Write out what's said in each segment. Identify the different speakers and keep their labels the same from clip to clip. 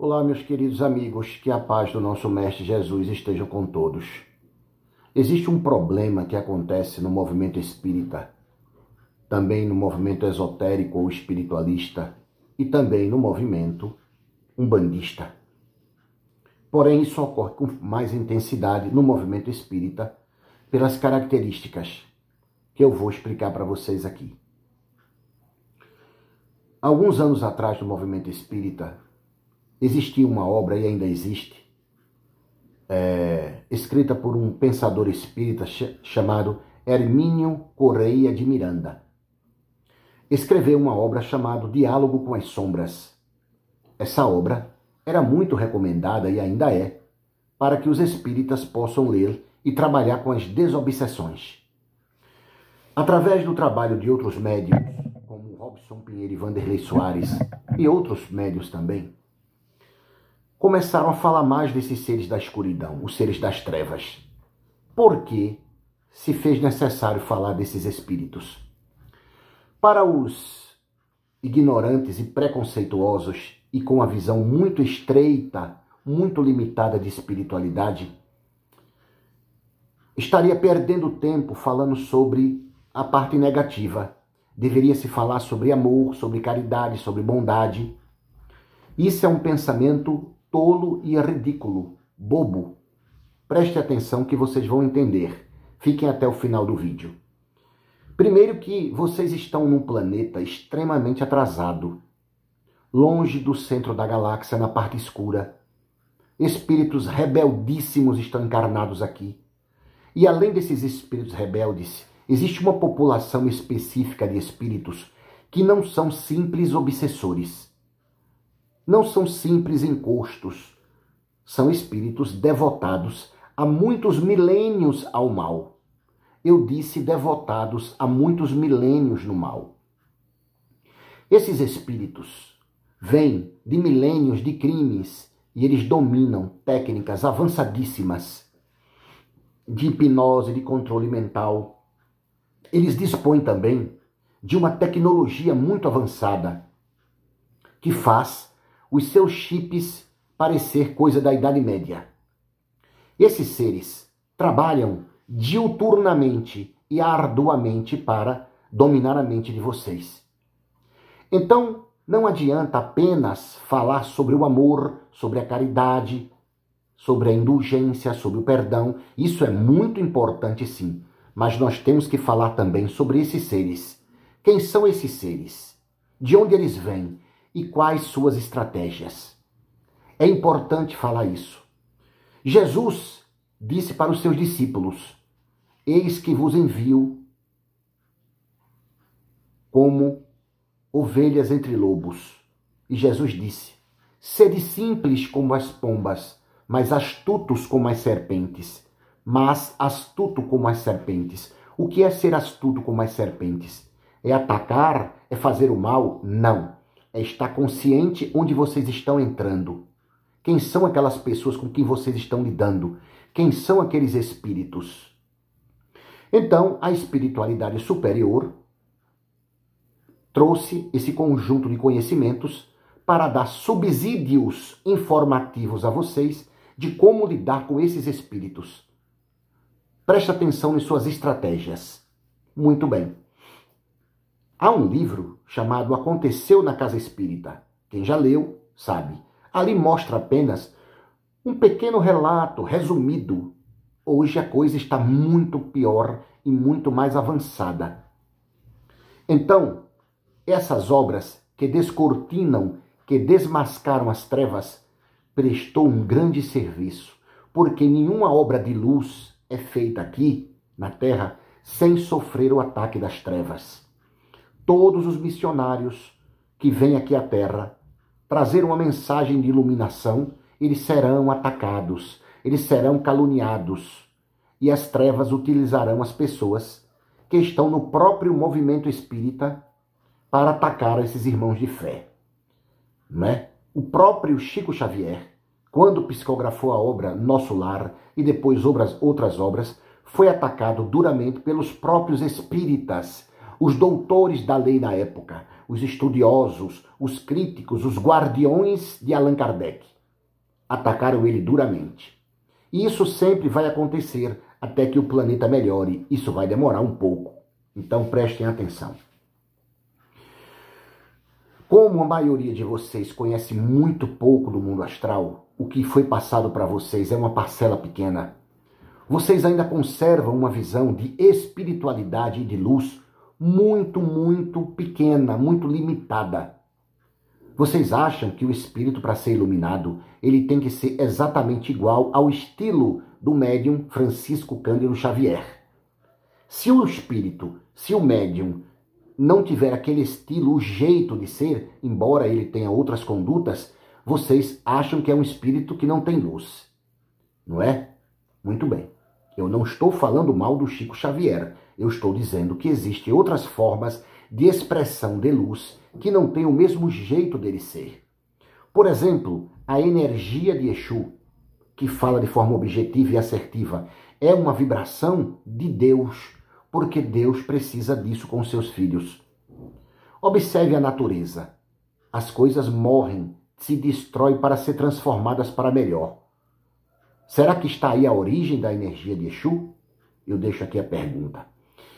Speaker 1: Olá, meus queridos amigos, que a paz do nosso Mestre Jesus esteja com todos. Existe um problema que acontece no movimento espírita, também no movimento esotérico ou espiritualista e também no movimento umbandista. Porém, isso ocorre com mais intensidade no movimento espírita pelas características que eu vou explicar para vocês aqui. Alguns anos atrás, no movimento espírita, existia uma obra, e ainda existe, escrita por um pensador espírita chamado Hermínio Correia de Miranda. Escreveu uma obra chamada Diálogo com as Sombras. Essa obra era muito recomendada, e ainda é, para que os espíritas possam ler e trabalhar com as desobsessões. Através do trabalho de outros médiuns, como Robson Pinheiro e Vanderlei Soares, e outros médiuns também, começaram a falar mais desses seres da escuridão, os seres das trevas. Por que se fez necessário falar desses espíritos? Para os ignorantes e preconceituosos e com a visão muito estreita, muito limitada de espiritualidade, estaria perdendo tempo falando sobre a parte negativa. Deveria se falar sobre amor, sobre caridade, sobre bondade. Isso é um pensamento tolo e ridículo, bobo. Preste atenção que vocês vão entender. Fiquem até o final do vídeo. Primeiro que vocês estão num planeta extremamente atrasado, longe do centro da galáxia, na parte escura. Espíritos rebeldíssimos estão encarnados aqui. E além desses espíritos rebeldes, existe uma população específica de espíritos que não são simples obsessores. Não são simples encostos. São espíritos devotados há muitos milênios ao mal. Eu disse devotados há muitos milênios no mal. Esses espíritos vêm de milênios de crimes e eles dominam técnicas avançadíssimas de hipnose, de controle mental. Eles dispõem também de uma tecnologia muito avançada que faz os seus chips parecer coisa da Idade Média. Esses seres trabalham diuturnamente e arduamente para dominar a mente de vocês. Então, não adianta apenas falar sobre o amor, sobre a caridade, sobre a indulgência, sobre o perdão. Isso é muito importante, sim. Mas nós temos que falar também sobre esses seres. Quem são esses seres? De onde eles vêm? E quais suas estratégias? É importante falar isso. Jesus disse para os seus discípulos: eis que vos envio como ovelhas entre lobos. E Jesus disse: sede simples como as pombas, mas astutos como as serpentes. Mas astuto como as serpentes. O que é ser astuto como as serpentes? É atacar? É fazer o mal? Não. É estar consciente onde vocês estão entrando. Quem são aquelas pessoas com quem vocês estão lidando? Quem são aqueles espíritos? Então, a espiritualidade superior trouxe esse conjunto de conhecimentos para dar subsídios informativos a vocês de como lidar com esses espíritos. Preste atenção em suas estratégias. Muito bem. Há um livro chamado Aconteceu na Casa Espírita. Quem já leu, sabe. Ali mostra apenas um pequeno relato resumido. Hoje a coisa está muito pior e muito mais avançada. Então, essas obras que descortinam, que desmascaram as trevas, prestou um grande serviço, porque nenhuma obra de luz é feita aqui, na Terra, sem sofrer o ataque das trevas. Todos os missionários que vêm aqui à Terra trazer uma mensagem de iluminação, eles serão atacados, eles serão caluniados, e as trevas utilizarão as pessoas que estão no próprio movimento espírita para atacar esses irmãos de fé. Não é? O próprio Chico Xavier, quando psicografou a obra Nosso Lar e depois outras obras, foi atacado duramente pelos próprios espíritas, os doutores da lei na época, os estudiosos, os críticos, os guardiões de Allan Kardec atacaram ele duramente. E isso sempre vai acontecer até que o planeta melhore. Isso vai demorar um pouco. Então prestem atenção. Como a maioria de vocês conhece muito pouco do mundo astral, o que foi passado para vocês é uma parcela pequena. Vocês ainda conservam uma visão de espiritualidade e de luz muito, muito pequena, muito limitada. Vocês acham que o espírito, para ser iluminado, ele tem que ser exatamente igual ao estilo do médium Francisco Cândido Xavier. Se o espírito, se o médium não tiver aquele estilo, o jeito de ser, embora ele tenha outras condutas, vocês acham que é um espírito que não tem luz. Não é? Muito bem. Eu não estou falando mal do Chico Xavier. Eu estou dizendo que existem outras formas de expressão de luz que não têm o mesmo jeito dele ser. Por exemplo, a energia de Exu, que fala de forma objetiva e assertiva, é uma vibração de Deus, porque Deus precisa disso com seus filhos. Observe a natureza. As coisas morrem, se destroem para ser transformadas para melhor. Será que está aí a origem da energia de Exu? Eu deixo aqui a pergunta.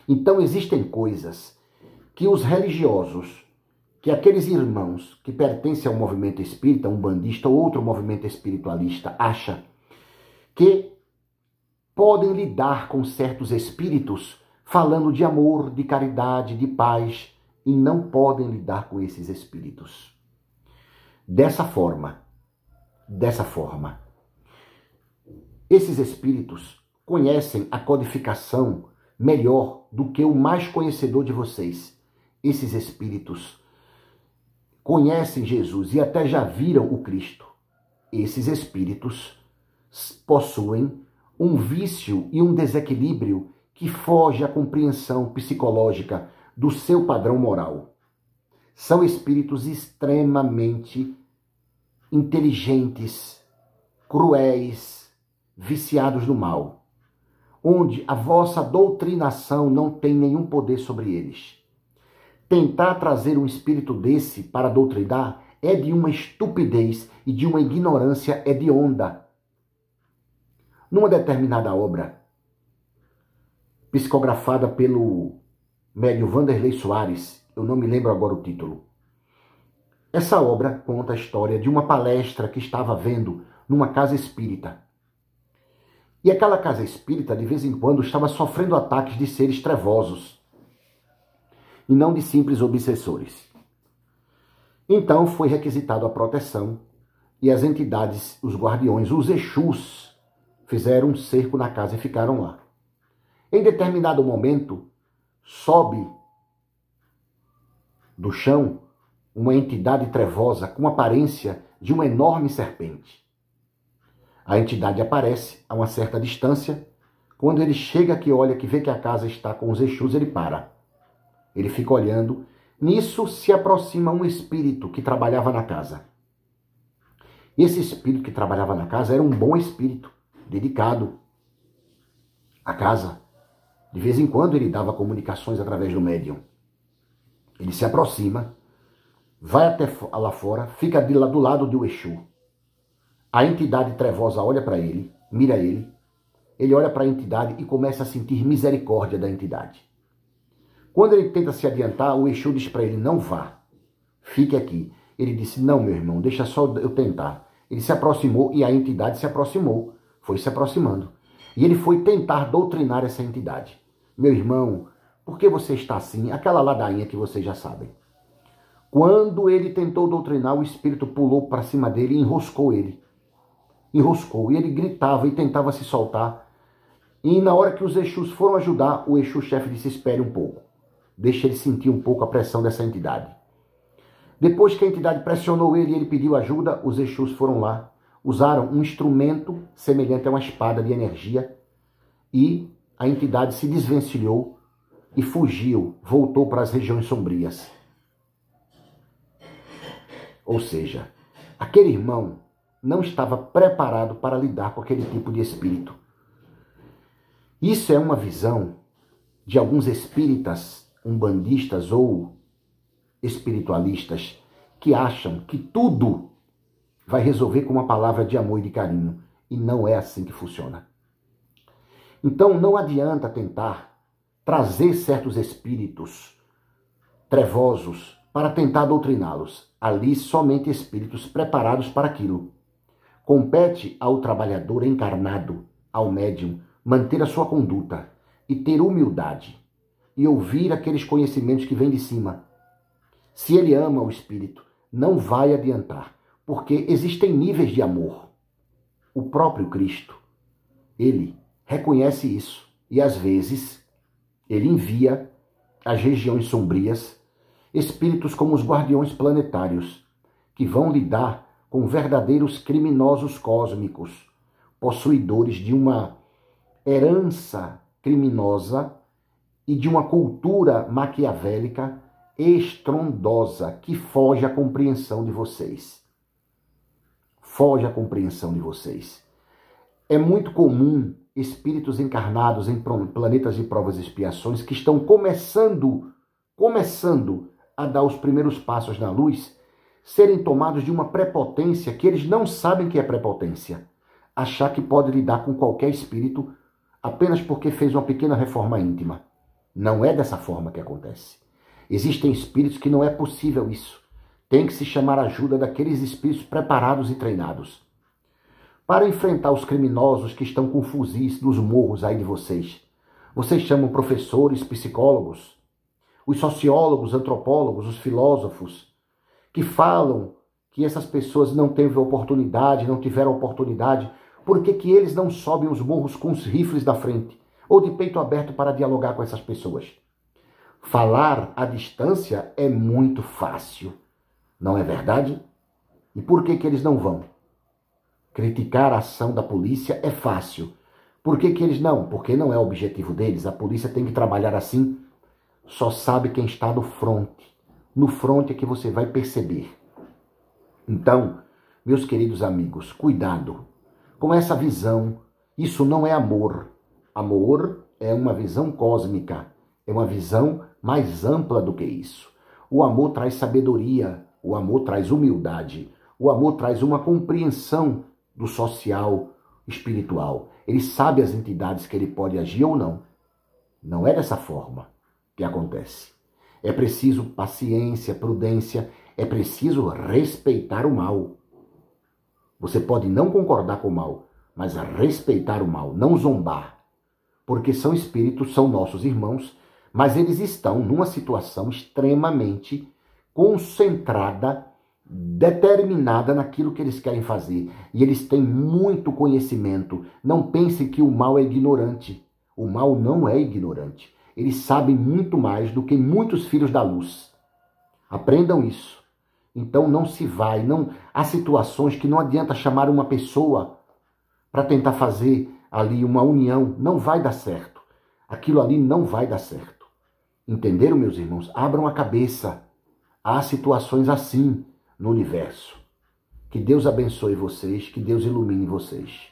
Speaker 1: Então existem coisas que os religiosos, que aqueles irmãos que pertencem ao movimento espírita, umbandista ou outro movimento espiritualista, acham que podem lidar com certos espíritos falando de amor, de caridade, de paz, e não podem lidar com esses espíritos. Dessa forma, esses espíritos conhecem a codificação melhor do que o mais conhecedor de vocês. Esses espíritos conhecem Jesus e até já viram o Cristo. Esses espíritos possuem um vício e um desequilíbrio que foge à compreensão psicológica do seu padrão moral. São espíritos extremamente inteligentes, cruéis, viciados no mal, onde a vossa doutrinação não tem nenhum poder sobre eles. Tentar trazer um espírito desse para doutrinar é de uma estupidez e de uma ignorância hedionda. Numa determinada obra, psicografada pelo médium Vanderlei Soares, eu não me lembro agora o título. Essa obra conta a história de uma palestra que estava vendo numa casa espírita. E aquela casa espírita, de vez em quando, estava sofrendo ataques de seres trevosos e não de simples obsessores. Então foi requisitado a proteção e as entidades, os guardiões, os Exus, fizeram um cerco na casa e ficaram lá. Em determinado momento, sobe do chão uma entidade trevosa com aparência de uma enorme serpente. A entidade aparece a uma certa distância. Quando ele chega que olha, que vê que a casa está com os Exus, ele para. Ele fica olhando. Nisso se aproxima um espírito que trabalhava na casa. Esse espírito que trabalhava na casa era um bom espírito, dedicado à casa. De vez em quando ele dava comunicações através do médium. Ele se aproxima, vai até lá fora, fica do lado do Exu. A entidade trevosa olha para ele, mira ele olha para a entidade e começa a sentir misericórdia da entidade. Quando ele tenta se adiantar, o Exu diz para ele, não vá, fique aqui. Ele disse, não, meu irmão, deixa só eu tentar. Ele se aproximou e a entidade se aproximou, foi se aproximando. E ele foi tentar doutrinar essa entidade. Meu irmão, por que você está assim? Aquela ladainha que vocês já sabem. Quando ele tentou doutrinar, o espírito pulou para cima dele e enroscou ele. Enroscou. E ele gritava e tentava se soltar. E na hora que os Exus foram ajudar, o Exu-chefe disse, espere um pouco. Deixa ele sentir um pouco a pressão dessa entidade. Depois que a entidade pressionou ele e ele pediu ajuda, os Exus foram lá, usaram um instrumento semelhante a uma espada de energia e a entidade se desvencilhou e fugiu, voltou para as regiões sombrias. Ou seja, aquele irmão não estava preparado para lidar com aquele tipo de espírito. Isso é uma visão de alguns espíritas, umbandistas ou espiritualistas que acham que tudo vai resolver com uma palavra de amor e de carinho. E não é assim que funciona. Então não adianta tentar trazer certos espíritos trevosos para tentar doutriná-los. Ali somente espíritos preparados para aquilo. Compete ao trabalhador encarnado, ao médium, manter a sua conduta e ter humildade e ouvir aqueles conhecimentos que vêm de cima. Se ele ama o espírito, não vai adiantar, porque existem níveis de amor. O próprio Cristo, ele reconhece isso e às vezes ele envia às regiões sombrias espíritos como os guardiões planetários, que vão lidar com verdadeiros criminosos cósmicos, possuidores de uma herança criminosa e de uma cultura maquiavélica estrondosa que foge à compreensão de vocês. Foge à compreensão de vocês. É muito comum espíritos encarnados em planetas de provas e expiações que estão começando a dar os primeiros passos na luz, serem tomados de uma prepotência que eles não sabem que é prepotência. Achar que pode lidar com qualquer espírito apenas porque fez uma pequena reforma íntima. Não é dessa forma que acontece. Existem espíritos que não é possível isso. Tem que se chamar a ajuda daqueles espíritos preparados e treinados. Para enfrentar os criminosos que estão com fuzis nos morros aí de vocês, vocês chamam professores, psicólogos, os sociólogos, antropólogos, os filósofos, que falam que essas pessoas não tiveram oportunidade, por que eles não sobem os morros com os rifles da frente, ou de peito aberto para dialogar com essas pessoas? Falar à distância é muito fácil, não é verdade? E por que eles não vão? Criticar a ação da polícia é fácil. Por que eles não? Porque não é o objetivo deles. A polícia tem que trabalhar assim. Só sabe quem está no fronte. No fronte é que você vai perceber. Então, meus queridos amigos, cuidado com essa visão. Isso não é amor. Amor é uma visão cósmica. É uma visão mais ampla do que isso. O amor traz sabedoria. O amor traz humildade. O amor traz uma compreensão do social, espiritual. Ele sabe as entidades que ele pode agir ou não. Não é dessa forma que acontece. É preciso paciência, prudência, é preciso respeitar o mal. Você pode não concordar com o mal, mas respeitar o mal, não zombar. Porque são espíritos, são nossos irmãos, mas eles estão numa situação extremamente concentrada, determinada naquilo que eles querem fazer. E eles têm muito conhecimento. Não pense que o mal é ignorante. O mal não é ignorante. Eles sabem muito mais do que muitos filhos da luz. Aprendam isso. Então não se vai. Há situações que não adianta chamar uma pessoa para tentar fazer ali uma união. Não vai dar certo. Aquilo ali não vai dar certo. Entenderam, meus irmãos? Abram a cabeça. Há situações assim no universo. Que Deus abençoe vocês, que Deus ilumine vocês.